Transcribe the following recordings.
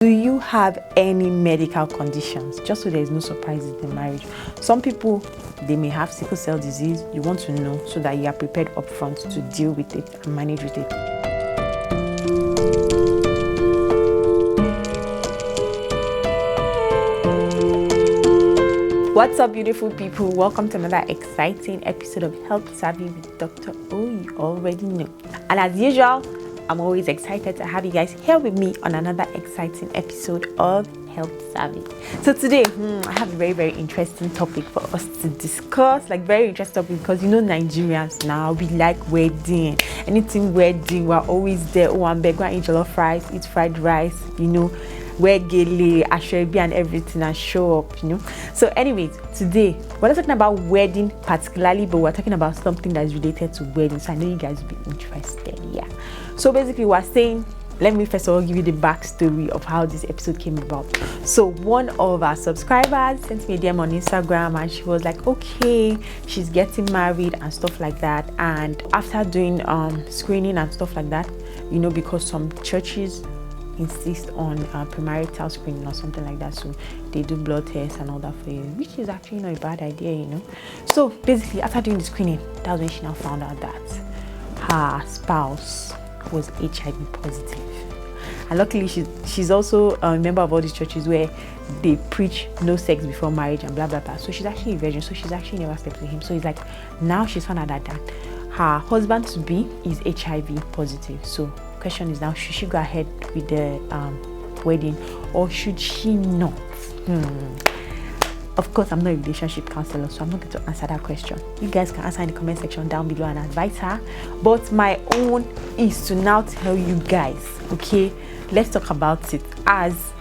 Do you have any medical conditions? Just so there is no surprises in marriage. Some people, they may have sickle cell disease. You want to know so that you are prepared upfront to deal with it and manage with it. What's up, beautiful people? Welcome to another exciting episode of Health Savvy with Dr. O. You already know. And as usual, I'm always excited to have you guys here with me on another exciting episode of Health Savvy. So today, I have a very, very interesting topic for us to discuss. Like, very interesting topic because you know Nigerians now, we like wedding. Anything wedding, we're always there. Oh, I'm begging, eat jollof rice, eat fried rice, you know, wear gele, ashwebi and everything and show up, you know. So anyways, today we're not talking about wedding particularly, but we're talking about something that is related to wedding. So I know you guys will be interested. Yeah. So basically we're saying, let me first of all give you the backstory of how this episode came about. So one of our subscribers sent me a DM on Instagram and she was like, okay, she's getting married and stuff like that. And after doing screening and stuff like that, you know, because some churches insist on pre-marital screening or something like that, so they do blood tests and all that for you, which is actually not a bad idea, you know. So basically after doing the screening, that was when she now found out that her spouse was HIV positive. And luckily she's also a member of all these churches where they preach no sex before marriage and blah blah blah. So she's actually a virgin, so she's actually never slept with him. So it's like now she's found out that her husband to be is HIV positive. So question is now, should she go ahead with the wedding or should she not? Of course, I'm not a relationship counselor, so I'm not going to answer that question. You guys can answer in the comment section down below and advise her. But my own is to now tell you guys, okay, let's talk about it as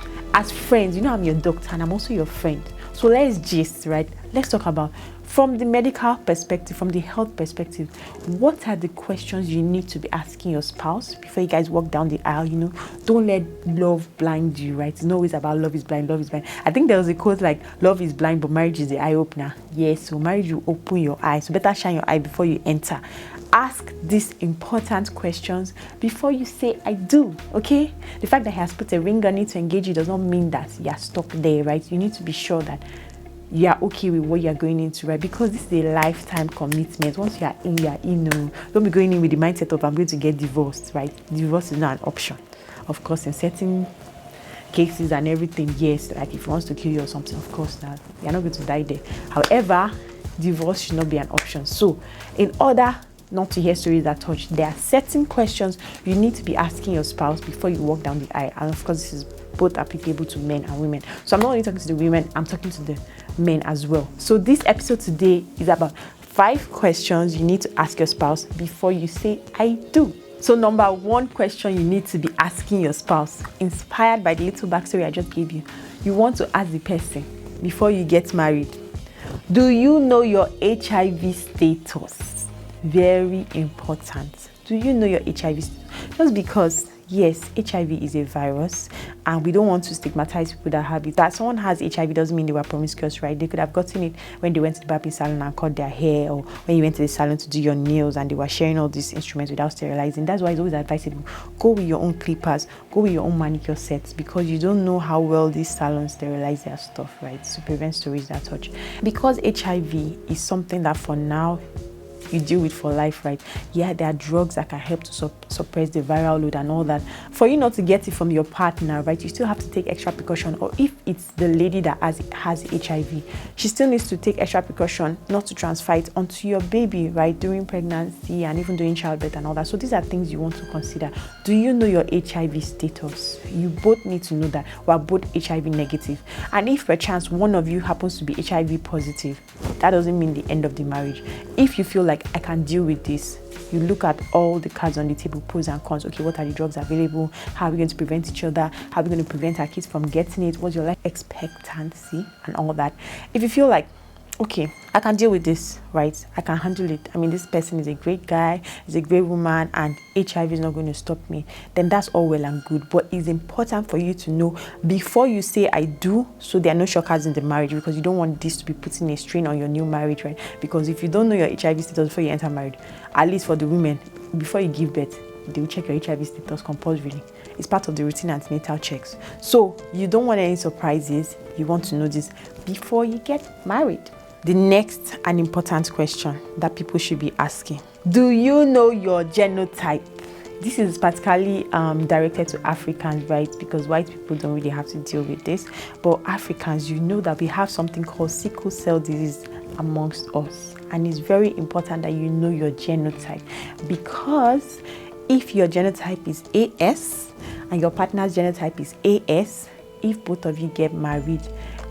friends. You know, I'm your doctor and I'm also your friend. So let's gist, right? Let's talk about, from the medical perspective, from the health perspective, what are the questions you need to be asking your spouse before you guys walk down the aisle? You know, don't let love blind you, right? It's not always about love is blind, love is blind. I think there was a quote like, love is blind, but marriage is the eye opener. Yes, so marriage will open your eyes. So better shine your eye before you enter. Ask these important questions before you say I do, okay? The fact that he has put a ring on it to engage you does not mean that you're stuck there, right? You need to be sure that you are okay with what you're going into, right? Because this is a lifetime commitment. Once you're in, no. Don't be going in with the mindset of I'm going to get divorced, right? Divorce is not an option. Of course, in certain cases and everything, yes, like if he wants to kill you or something, of course, that you're not going to die there. However, divorce should not be an option. So in order not to hear stories that touch, there are certain questions you need to be asking your spouse before you walk down the aisle. And of course, this is both applicable to men and women. So I'm not only talking to the women, I'm talking to the men as well. So this episode today is about 5 questions you need to ask your spouse before you say I do. So number 1 question you need to be asking your spouse, inspired by the little backstory I just gave you, you want to ask the person before you get married, do you know your HIV status? Very important. Do you know your HIV status? Just because, yes, HIV is a virus and we don't want to stigmatize people that have it. That someone has HIV doesn't mean they were promiscuous, right? They could have gotten it when they went to the barbing salon and cut their hair, or when you went to the salon to do your nails and they were sharing all these instruments without sterilizing. That's why it's always advisable. Go with your own clippers, go with your own manicure sets, because you don't know how well these salons sterilize their stuff, right? To prevent stories that touch. Because HIV is something that for now you deal with for life, right? Yeah, there are drugs that can help to suppress the viral load and all that. For you not to get it from your partner, right, you still have to take extra precaution. Or if it's the lady that has HIV, she still needs to take extra precaution not to transfer it onto your baby, right, during pregnancy and even during childbirth and all that. So these are things you want to consider. Do you know your HIV status? You both need to know that we're both HIV negative. And if perchance one of you happens to be HIV positive, that doesn't mean the end of the marriage. If you feel like I can deal with this, you look at all the cards on the table, pros and cons. Okay, what are the drugs available? How are we going to prevent each other? How are we going to prevent our kids from getting it? What's your life expectancy and all that? If you feel like, okay, I can deal with this, right? I can handle it. I mean, this person is a great guy, is a great woman, and HIV is not going to stop me. Then that's all well and good. But it's important for you to know before you say I do, so there are no shockers in the marriage, because you don't want this to be putting a strain on your new marriage, right? Because if you don't know your HIV status before you enter marriage, at least for the women, before you give birth, they will check your HIV status compulsorily. It's part of the routine antenatal checks. So you don't want any surprises. You want to know this before you get married. The next and important question that people should be asking: do you know your genotype? This is particularly directed to Africans, right? Because white people don't really have to deal with this. But Africans, you know that we have something called sickle cell disease amongst us. And it's very important that you know your genotype, because if your genotype is AS and your partner's genotype is AS, if both of you get married,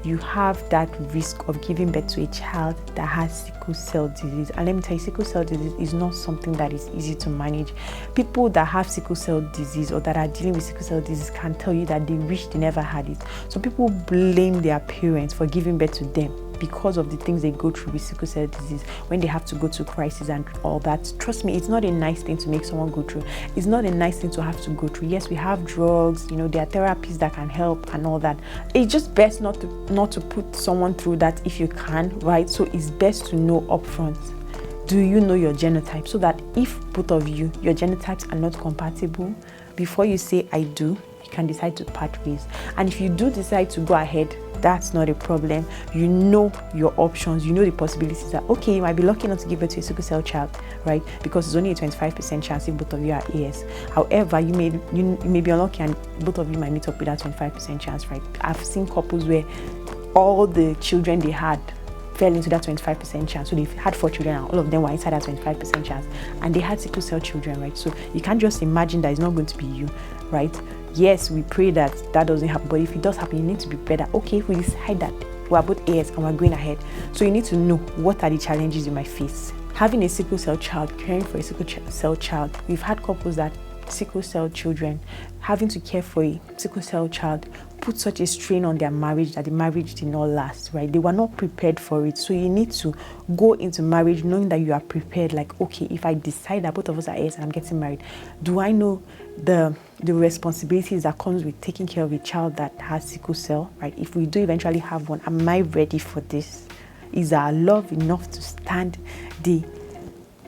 you have that risk of giving birth to a child that has sickle cell disease. And let me tell you, sickle cell disease is not something that is easy to manage. People that have sickle cell disease or that are dealing with sickle cell disease can tell you that they wish they never had it. So people blame their parents for giving birth to them because of the things they go through with sickle cell disease when they have to go to crisis and all that. Trust me, it's not a nice thing to make someone go through. It's not a nice thing to have to go through. Yes, we have drugs, there are therapies that can help and all that. It's just best not to put someone through that if you can, right? So it's best to know upfront. Do you know your genotype? So that if both of you, your genotypes are not compatible, before you say I do, you can decide to part ways. And if you do decide to go ahead, that's not a problem. You know your options, you know the possibilities that, okay, you might be lucky enough to give birth to a sickle cell child, right? Because it's only a 25% chance if both of you are AS. However, you may be unlucky and both of you might meet up with that 25% chance, right? I've seen couples where all the children they had fell into that 25% chance. So they've had 4 children and all of them were inside that 25% chance. And they had sickle cell children, right? So you can't just imagine that it's not going to be you, right? Yes, we pray that doesn't happen, but if it does happen, you need to be better. Okay, if we decide that we are both AS and we're going ahead, so you need to know what are the challenges you might face. Having a sickle cell child, caring for a sickle cell child, we've had couples that sickle cell children, having to care for a sickle cell child put such a strain on their marriage that the marriage did not last, right? They were not prepared for it. So you need to go into marriage knowing that you are prepared. Like, okay, if I decide that both of us are AS and I'm getting married, do I know the responsibilities that comes with taking care of a child that has sickle cell, right? If we do eventually have one, am I ready for this? Is our love enough to stand the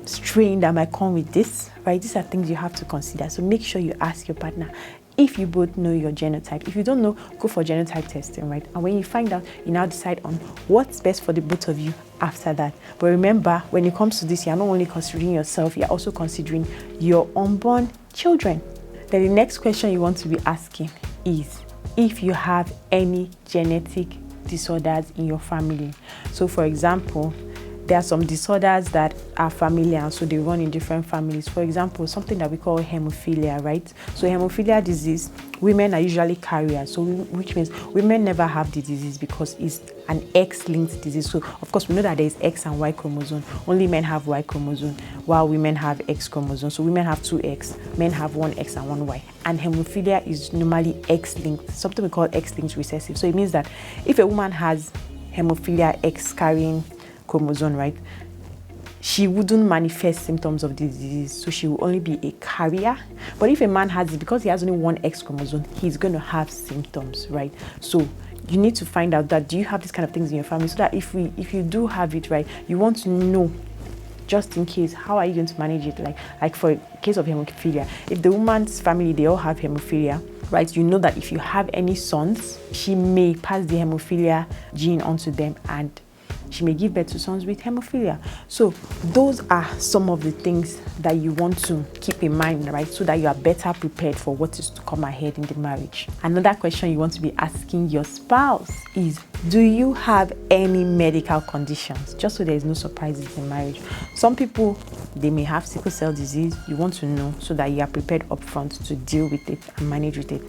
strain that might come with this, right? These are things you have to consider. So make sure you ask your partner if you both know your genotype. If you don't know, go for genotype testing, right? And when you find out, you now decide on what's best for the both of you after that. But remember, when it comes to this, you're not only considering yourself, you're also considering your unborn children. Then the next question you want to be asking is if you have any genetic disorders in your family. So for example, there are some disorders that are familiar, so they run in different families. For example, something that we call hemophilia, right? So hemophilia disease, women are usually carriers, so which means women never have the disease because it's an X-linked disease. So of course we know that there is X and Y chromosome. Only men have Y chromosome, while women have X chromosome. So women have 2 X, men have 1 X and 1 Y. And hemophilia is normally X-linked, something we call X-linked recessive. So it means that if a woman has hemophilia X carrying chromosome, right, she wouldn't manifest symptoms of the disease, so she will only be a carrier. But if a man has it, because he has only 1 X chromosome, he's going to have symptoms, right? So you need to find out that, do you have these kind of things in your family, so that if you do have it, right, you want to know, just in case, how are you going to manage it? Like for a case of hemophilia, if the woman's family, they all have hemophilia, right, you know that if you have any sons, she may pass the hemophilia gene onto them, and she may give birth to sons with hemophilia. So those are some of the things that you want to keep in mind, right? So that you are better prepared for what is to come ahead in the marriage. Another question you want to be asking your spouse is, do you have any medical conditions? Just so there is no surprises in marriage. Some people, they may have sickle cell disease. You want to know so that you are prepared upfront to deal with it and manage with it.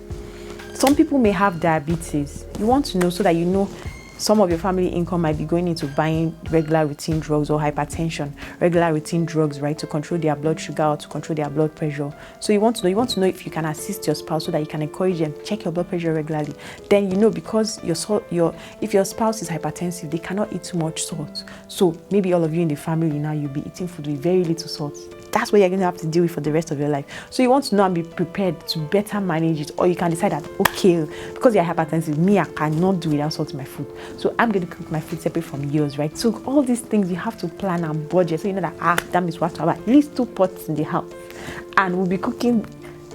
Some people may have diabetes. You want to know so that you know some of your family income might be going into buying regular routine drugs, or hypertension, regular routine drugs, right, to control their blood sugar or to control their blood pressure. So you want to know if you can assist your spouse so that you can encourage them, check your blood pressure regularly. Then because if your spouse is hypertensive, they cannot eat too much salt. So maybe all of you in the family now, you'll be eating food with very little salt. That's what you're going to have to deal with for the rest of your life. So you want to know and be prepared to better manage it. Or you can decide that, okay, because you're hypertensive, I cannot do without salt in my food. So I'm going to cook my food separate from yours, right? So all these things you have to plan and budget. So you know that, that means we have to have at least 2 pots in the house. And we'll be cooking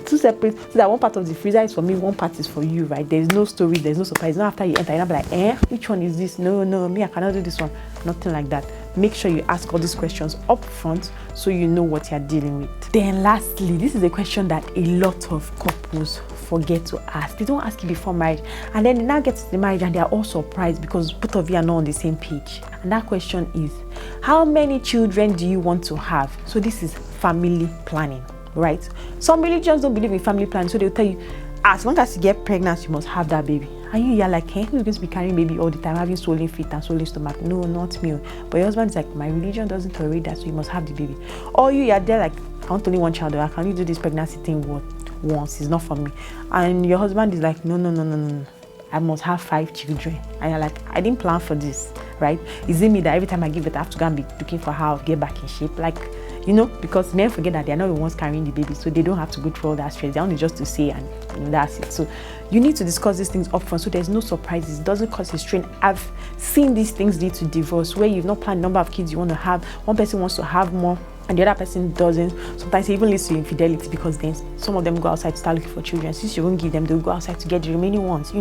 two separate, so that one part of the freezer is for me, one part is for you, right? There's no story, there's no surprise. Not after you enter, you're not like, which one is this? No, me, I cannot do this one. Nothing like that. Make sure you ask all these questions up front so you know what you're dealing with. Then lastly, this is a question that a lot of couples forget to ask. They don't ask it before marriage, and then they now get to the marriage and they are all surprised because both of you are not on the same page. And that question is, how many children do you want to have? So this is family planning, right? Some religions don't believe in family planning, so they'll tell you, as long as you get pregnant, you must have that baby. And you're like, hey, who's going to be carrying baby all the time, having swollen feet and swollen stomach? No, not me. But your husband is like, my religion doesn't tolerate that, so you must have the baby. Or you're there like, I want only one child, or can you do this pregnancy thing once? It's not for me. And your husband is like, no. I must have 5 children. And you're like, I didn't plan for this, right? Is it me that every time I give it, I have to go and be looking for how to get back in shape? Like, because men forget that they're not the ones carrying the baby, so they don't have to go through all that stress. They're only just to say, and that's it. So you need to discuss these things upfront so there's no surprises. It doesn't cause a strain. I've seen these things lead to divorce where you've not planned the number of kids you want to have. One person wants to have more and the other person doesn't. Sometimes it even leads to infidelity because then some of them go outside to start looking for children. Since you won't give them, they'll go outside to get the remaining ones,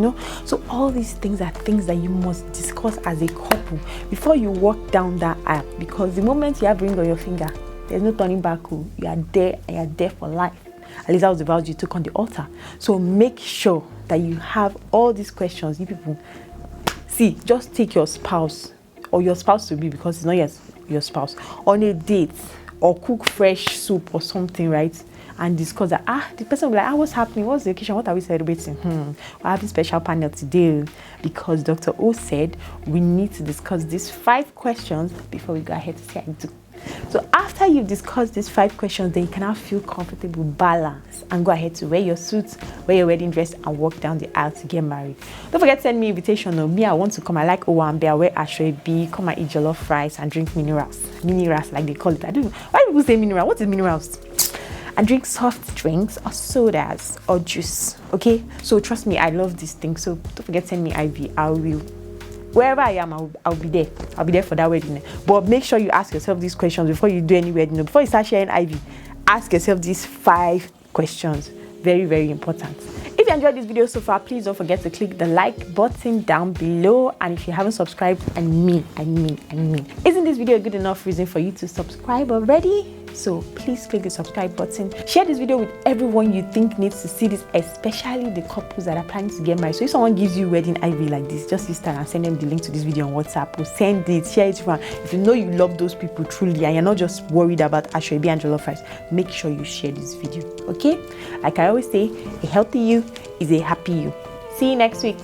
So all these things are things that you must discuss as a couple before you walk down that aisle, because the moment you have ring on your finger, there's no turning back. You are there and you're there for life. At least that was the vows you took on the altar. So make sure that you have all these questions. You people, see, just take your spouse or your spouse to be, because it's not yet your spouse, on a date or cook fresh soup or something, right? And discuss that. The person will be like, what's happening? What's the occasion? What are we celebrating? We're having special panel today because Dr. O said we need to discuss these 5 questions before we go ahead to say I do. So after you've discussed these 5 questions, then you can now feel comfortable, balance, and go ahead to wear your suits, wear your wedding dress, and walk down the aisle to get married. Don't forget to send me invitation. Me, I want to come. I like Owambe. I wear Ashwebi. Come and eat jollof rice and drink minerals like they call it. I don't know why do people say mineral. What is minerals? And drink soft drinks or sodas or juice. Okay, so trust me, I love these things. So don't forget to send me IV. I will. Wherever I am, I'll be there. I'll be there for that wedding. But make sure you ask yourself these questions before you do any wedding. Before you start sharing IV, ask yourself these 5 questions. Very, very important. If you enjoyed this video so far, please don't forget to click the like button down below. And if you haven't subscribed, I mean, isn't this video a good enough reason for you to subscribe already? So please click the subscribe button. Share this video with everyone you think needs to see this, especially the couples that are planning to get married. So if someone gives you wedding IV like this, just this time and send them the link to this video on WhatsApp, or send it, share it around. If you know you love those people truly and you're not just worried about Ashwebi and jollof rice, make sure you share this video, okay? Like I always say, a healthy you is a happy you. See you next week.